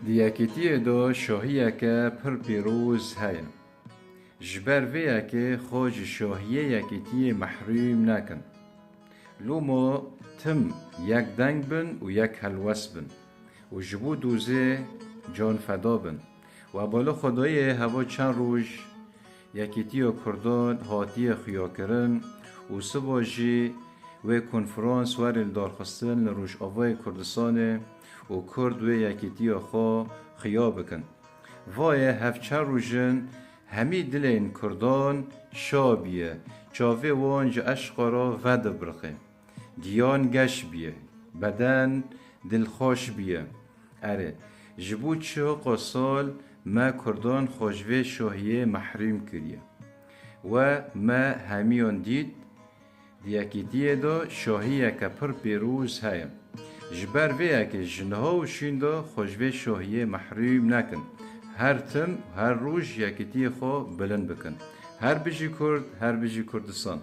دیاکیتی دو شاهیه که پر پیروز هیا جبر ویا که خوش شاهیه یکیتی محروم نکن لومو تم یک دنگ بن و یک هلوس بن و جبو دوزه جان فدا بن و بالا خدای هوا چند روش یکیتی و کردان هاتی خیا کرن و سباجی و کنفرانس وارل دارخستن لروش آوای کردستان و کرد و یکیتی خوا خیا بکن وای هفچه روژن همی دلین کردان شابیه چاوه وانج اشقارا ود برخه دیان گش بیه بدن دلخوش بیه اره جبو چه قصال ما کردان خوشوه شاهیه محروم کریه و ما همیان دید دیاکیتیه دا شاهیه که پر پیروز هایم جبر ویا که جنها و شیندا خوشوه شاهیه محروم نکن هر تم هر روش یکیتی خو بلند بکن هر بجی کرد هر بجی کردستان